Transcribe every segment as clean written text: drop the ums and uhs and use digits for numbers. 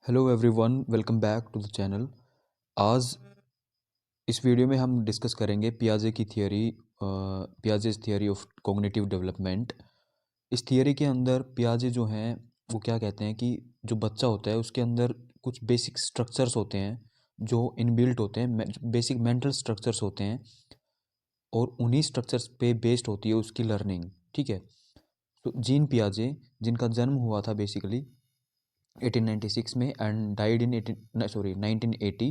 Hello everyone, welcome back to the channel. आज इस video में हम डिस्कस करेंगे पियाजे की theory, Piaget's theory of cognitive development. इस थियरी के अंदर पियाजे जो हैं वो क्या कहते हैं कि जो बच्चा होता है उसके अंदर कुछ बेसिक स्ट्रक्चर्स होते हैं जो इनबिल्ट होते हैं, बेसिक मेंटल स्ट्रक्चर्स होते हैं और उन्हीं स्ट्रक्चर्स पे बेस्ड होती है उसकी लर्निंग। ठीक है, तो जीन पियाजे जिनका जन्म हुआ था बेसिकली 1896 में and died in 1980,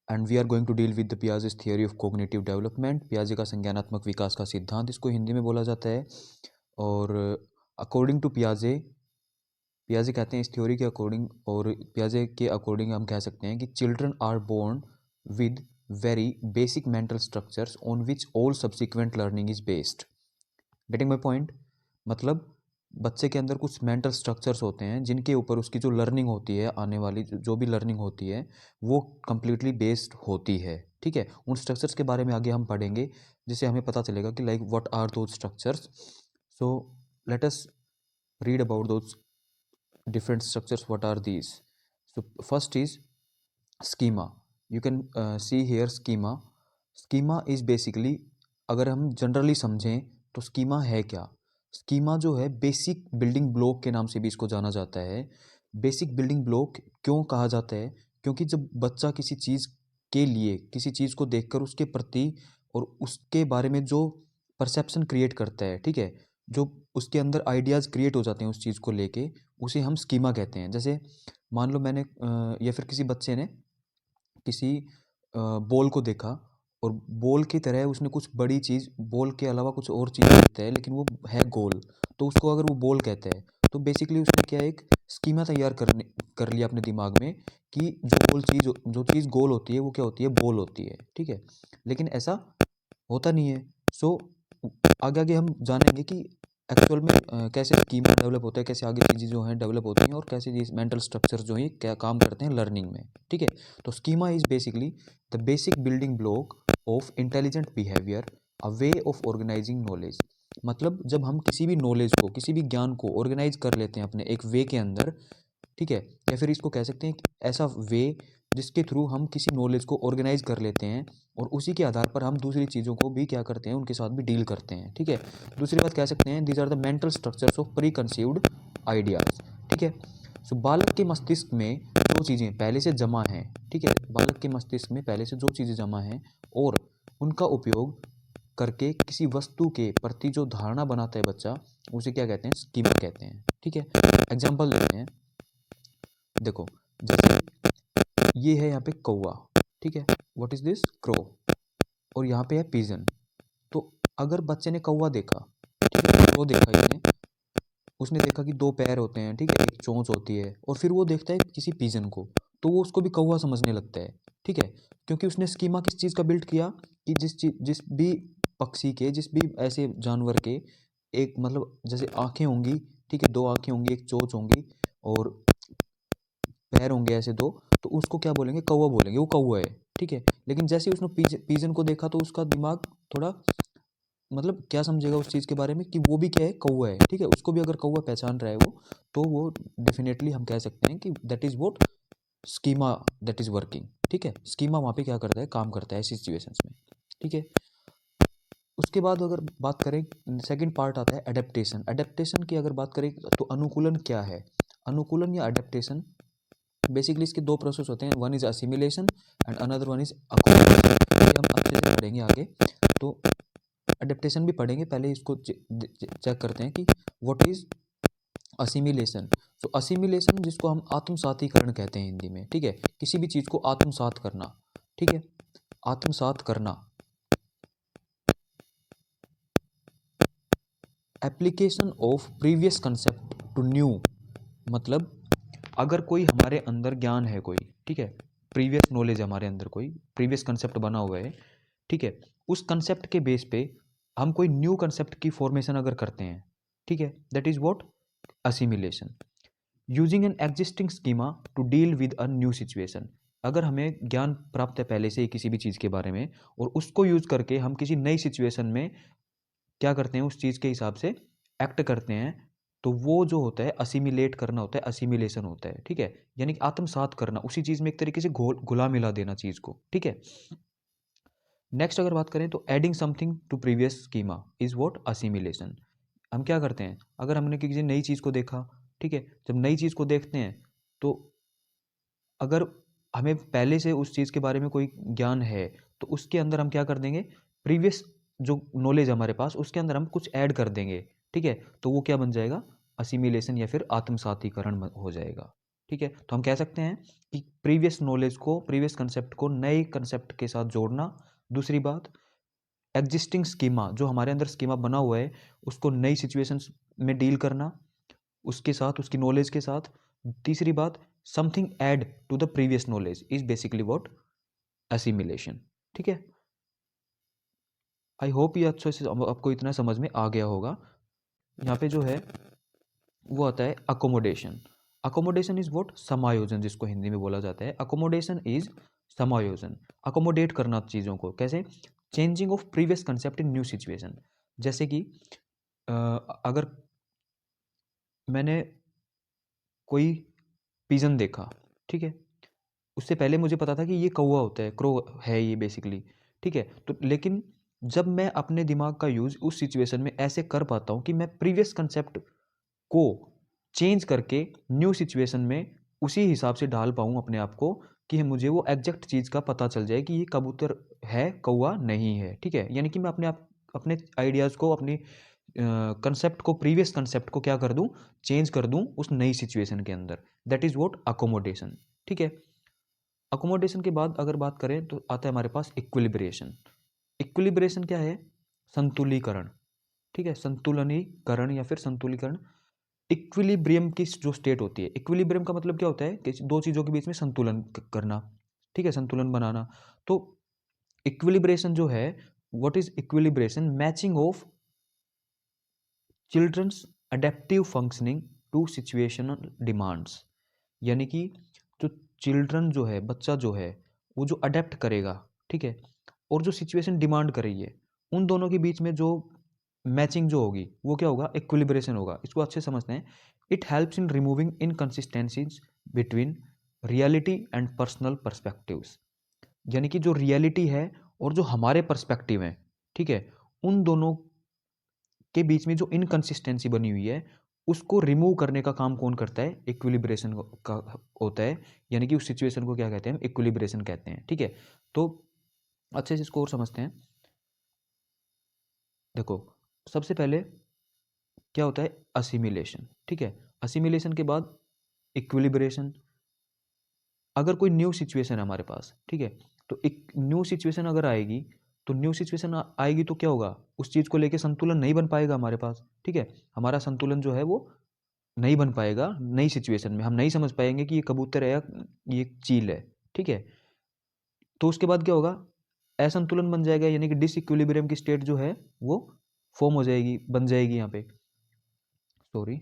and we are going to deal with the Piaget's theory of cognitive development. पियाजे का संज्ञानात्मक विकास का सिद्धांत इसको हिंदी में बोला जाता है। और अकॉर्डिंग टू पियाजे, पियाजे कहते हैं इस थ्योरी के अकॉर्डिंग, और पियाजे के अकॉर्डिंग हम कह सकते हैं कि children are born with very basic mental structures on which all subsequent learning is based. Getting my point? मतलब बच्चे के अंदर कुछ मेंटल स्ट्रक्चर्स होते हैं जिनके ऊपर उसकी जो लर्निंग होती है, आने वाली जो भी लर्निंग होती है वो कम्प्लीटली बेस्ड होती है। ठीक है, उन स्ट्रक्चर्स के बारे में आगे हम पढ़ेंगे जिससे हमें पता चलेगा कि like what are those structures. So let us read about those different structures. What are these? So first is schema. You can see here schema. Schema is basically, अगर हम जनरली समझें तो स्कीमा है क्या? स्कीमा जो है basic building block के नाम से भी इसको जाना जाता है। बेसिक बिल्डिंग ब्लॉक क्यों कहा जाता है? क्योंकि जब बच्चा किसी चीज़ के लिए, किसी चीज़ को देखकर उसके प्रति और उसके बारे में जो परसेप्शन क्रिएट करता है, ठीक है, जो उसके अंदर आइडियाज़ क्रिएट हो जाते हैं उस चीज़ को लेके, उसे हम स्कीमा कहते हैं। जैसे मान लो मैंने या फिर किसी बच्चे ने किसी बॉल को देखा और बॉल की तरह उसने कुछ बड़ी चीज़, बॉल के अलावा कुछ और चीज़ देखता है लेकिन वो है गोल, तो उसको अगर वो बॉल कहता है तो बेसिकली उसने क्या एक स्कीमा तैयार कर लिया अपने दिमाग में कि जो चीज़ गोल होती है वो क्या होती है, बॉल होती है। ठीक है, लेकिन ऐसा होता नहीं है। सो आगे आगे हम जानेंगे कि एक्चुअल में कैसे स्कीमा डेवलप होता है, कैसे आगे चीज़ें जो हैं डेवलप होती हैं और कैसे ये मेंटल स्ट्रक्चर जो है क्या काम करते हैं लर्निंग में। ठीक है, तो schema is basically the basic building block of intelligent behaviour, a way of organising knowledge. मतलब जब हम किसी भी नॉलेज को, किसी भी ज्ञान को ऑर्गेनाइज कर लेते हैं अपने एक वे के अंदर, ठीक है, या फिर इसको कह सकते हैं कि ऐसा वे जिसके थ्रू हम किसी नॉलेज को ऑर्गेनाइज कर लेते हैं और उसी के आधार पर हम दूसरी चीज़ों को भी क्या करते हैं, उनके साथ भी डील करते हैं। ठीक है, दूसरी बात कह सकते हैं these are the mental structures of preconceived ideas. ठीक है, सो बालक के मस्तिष्क में जो चीज़ें पहले से जमा हैं, ठीक है, बालक के मस्तिष्क में पहले से जो चीज़ें जमा हैं और उनका उपयोग करके किसी वस्तु के प्रति जो धारणा बनाता है बच्चा, उसे क्या कहते हैं, स्कीमा कहते हैं। ठीक है, एग्जाम्पल देते हैं। देखो, जैसे ये है यहाँ पे कौवा, ठीक है, व्हाट इज दिस, क्रो, और यहाँ पे है पिजन। तो अगर बच्चे ने कौवा देखा, ठीक है, क्रो देखा इसने, उसने देखा कि दो पैर होते हैं, ठीक है, एक चोंच होती है, और फिर वो देखता है किसी पिजन को, तो वो उसको भी कौवा समझने लगता है। ठीक है, क्योंकि उसने स्कीमा किस चीज़ का बिल्ड किया कि जिस भी पक्षी के, जिस भी ऐसे जानवर के एक मतलब जैसे आंखें होंगी, ठीक है, दो आंखें होंगी, एक चोंच होंगी और पैर होंगे ऐसे दो, तो उसको क्या बोलेंगे, कौवा बोलेंगे, वो कौवा है। ठीक है, लेकिन जैसे ही उसने पिजन को देखा तो उसका दिमाग थोड़ा मतलब क्या समझेगा उस चीज़ के बारे में कि वो भी क्या है, कौवा है। ठीक है, उसको भी अगर कौवा पहचान रहा है वो, तो वो डेफिनेटली हम कह सकते हैं कि that is what schema that is working. ठीक है, स्कीमा वहाँ पे क्या करता है, काम करता है सिचुएशंस में। ठीक है, उसके बाद अगर बात करें, सेकंड पार्ट आता है एडेप्टेशन। एडेप्टेशन की अगर बात करें तो अनुकूलन क्या है? अनुकूलन या एडेप्टेशन, बेसिकली इसके दो प्रोसेस होते हैं, one is assimilation and another one is accommodation. ये हम अच्छे से पढ़ेंगे आगे, तो अडेप्टेशन भी पढ़ेंगे, पहले इसको चेक करते हैं कि what is assimilation. So assimilation जिसको हम आत्मसातीकरण कहते हैं हिंदी में, ठीक है, किसी भी चीज़ को आत्मसात करना। ठीक है, आत्मसात करना, application of previous concept to new. मतलब अगर कोई हमारे अंदर ज्ञान है कोई, ठीक है, प्रीवियस नॉलेज हमारे अंदर कोई प्रीवियस कंसेप्ट बना हुआ है, ठीक है, उस कंसेप्ट के बेस पे हम कोई न्यू कंसेप्ट की फॉर्मेशन अगर करते हैं, ठीक है, that is what assimilation. Using an existing schema to deal with a new situation. अगर हमें ज्ञान प्राप्त है पहले से ही किसी भी चीज़ के बारे में और उसको यूज करके हम किसी नई सिचुएशन में क्या करते हैं, उस चीज़ के हिसाब से एक्ट करते हैं, तो वो जो होता है असिमिलेट करना होता है, असिमिलेशन होता है, ठीक है, यानी कि आत्मसात करना, उसी चीज़ में एक तरीके से घुला मिला देना चीज़ को, ठीक है। नेक्स्ट अगर बात करें तो adding something to previous schema is what assimilation. हम क्या करते हैं, अगर हमने किसी नई चीज़ को देखा, ठीक है, जब नई चीज़ को देखते हैं तो अगर हमें पहले से उस चीज़ के बारे में कोई ज्ञान है तो उसके अंदर हम क्या कर देंगे, प्रीवियस जो नॉलेज हमारे पास उसके अंदर हम कुछ ऐड कर देंगे, ठीक है, तो वो क्या बन जाएगा, असिमिलेशन या फिर आत्मसातीकरण हो जाएगा, ठीक है। तो हम कह सकते हैं कि प्रीवियस नॉलेज को, प्रीवियस कंसेप्ट को नए कंसेप्ट के साथ जोड़ना। दूसरी बात, एग्जिस्टिंग स्कीमा, जो हमारे अंदर स्कीमा बना हुआ है उसको नई सिचुएशंस में डील करना, उसके साथ, उसकी नॉलेज के साथ। तीसरी बात, something add to the previous knowledge is basically what, assimilation, ठीक है। आई होप ये अच्छे से आपको इतना समझ में आ गया होगा। यहाँ पे जो है वो आता है अकोमोडेशन। अकोमोडेशन इज व्हाट, समायोजन, जिसको हिंदी में बोला जाता है। अकोमोडेशन इज समायोजन, अकोमोडेट करना चीज़ों को, कैसे, changing of previous concept in new situation. जैसे कि अगर मैंने कोई पिजन देखा, ठीक है, उससे पहले मुझे पता था कि ये कौवा होता है, क्रो है ये बेसिकली, ठीक है। तो लेकिन जब मैं अपने दिमाग का यूज़ उस सिचुएशन में ऐसे कर पाता हूँ कि मैं प्रीवियस कंसेप्ट को चेंज करके न्यू सिचुएशन में उसी हिसाब से ढाल पाऊँ अपने आप को कि मुझे वो एग्जैक्ट चीज़ का पता चल जाए कि ये कबूतर है, कौवा नहीं है, ठीक है। यानी कि मैं अपने आप, अपने आइडियाज़ को, अपनी कंसेप्ट को, प्रीवियस कंसेप्ट को क्या कर दूं, चेंज कर दूं उस नई सिचुएशन के अंदर। दैट इज व्हाट अकोमोडेशन, ठीक है। अकोमोडेशन के बाद अगर बात करें तो आता है हमारे पास इक्विलिब्रेशन। इक्विलिब्रेशन क्या है, संतुलीकरण, ठीक है, संतुलनीकरण या फिर संतुलीकरण। इक्विलिब्रियम की जो स्टेट होती है, इक्विलिब्रियम का मतलब क्या होता है कि दो चीज़ों के बीच में संतुलन करना, ठीक है, संतुलन बनाना। तो इक्विलिब्रेशन जो है, what is equilibration, matching of children's adaptive functioning to situational demands. यानी कि जो चिल्ड्रन जो है, बच्चा जो है, वो जो अडेप्ट करेगा, ठीक है, और जो सिचुएशन डिमांड कर रही है, उन दोनों के बीच में जो मैचिंग जो होगी वो क्या होगा, इक्विलिब्रेशन होगा। इसको अच्छे समझते हैं। It helps in removing inconsistencies between reality and personal perspectives. यानी कि जो रियलिटी है और जो हमारे पर्सपेक्टिव हैं, ठीक है, उन दोनों के बीच में जो इनकंसिस्टेंसी बनी हुई है उसको रिमूव करने का काम कौन करता है, इक्विलिब्रेशन का होता है। यानी कि उस सिचुएशन को क्या कहते हैं, हम इक्विलिब्रेशन कहते हैं, ठीक है। तो अच्छे से इसको और समझते हैं। देखो, सबसे पहले क्या होता है, असिमिलेशन, ठीक है। असिमिलेशन के बाद इक्विलिब्रेशन। अगर कोई न्यू सिचुएशन है हमारे पास, ठीक है, तो एक न्यू सिचुएशन अगर आएगी, तो न्यू सिचुएशन आएगी तो क्या होगा, उस चीज़ को लेके संतुलन नहीं बन पाएगा हमारे पास, ठीक है। हमारा संतुलन जो है वो नहीं बन पाएगा नई सिचुएशन में। हम नहीं समझ पाएंगे कि ये कबूतर है या ये चील है, ठीक है। तो उसके बाद क्या होगा, असंतुलन बन जाएगा, यानी कि डिसइक्विलिब्रियम की स्टेट जो है वो फॉर्म हो जाएगी, बन जाएगी यहाँ पे, sorry.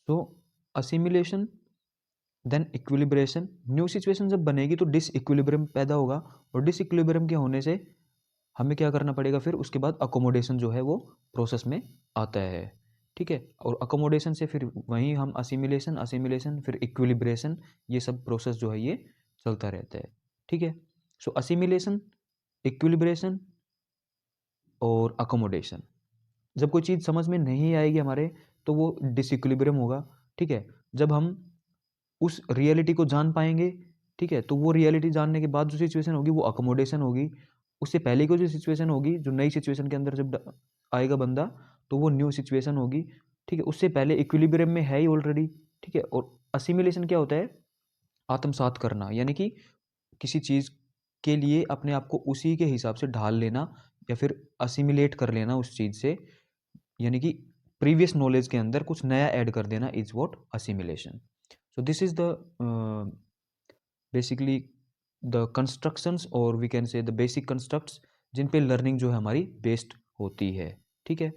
So assimilation then equilibration. New situation जब बनेगी तो डिसइक्विलिब्रियम पैदा होगा, और डिसइक्विलिब्रियम के होने से हमें क्या करना पड़ेगा, फिर उसके बाद अकोमोडेशन जो है वो प्रोसेस में आता है, ठीक है। और अकोमोडेशन से फिर वहीं हम असिमिलेशन, असिमिलेशन फिर इक्विलिब्रेशन, ये सब प्रोसेस जो है ये चलता रहता है, ठीक है। सो असिमिलेशन, इक्विलिब्रेशन और अकोमोडेशन। जब कोई चीज़ समझ में नहीं आएगी हमारे तो वो डिसइक्विलिब्रियम होगा, ठीक है। जब हम उस रियलिटी को जान पाएंगे, ठीक है, तो वो रियलिटी जानने के बाद जो सिचुएशन होगी वो अकोमोडेशन होगी। उससे पहले की जो सिचुएशन होगी, जो नई सिचुएशन के अंदर जब आएगा बंदा, तो वो न्यू सिचुएशन होगी, ठीक है। उससे पहले इक्विलिब्रियम में है ही ऑलरेडी, ठीक है। और असिमिलेशन क्या होता है, आत्मसात करना, यानी कि किसी चीज़ के लिए अपने आप को उसी के हिसाब से ढाल लेना या फिर असिमिलेट कर लेना उस चीज़ से, यानी कि प्रीवियस नॉलेज के अंदर कुछ नया ऐड कर देना is what, assimilation. So this is the basically the constructions, और we can say the basic constructs जिन पे लर्निंग जो है हमारी बेस्ड होती है, ठीक है।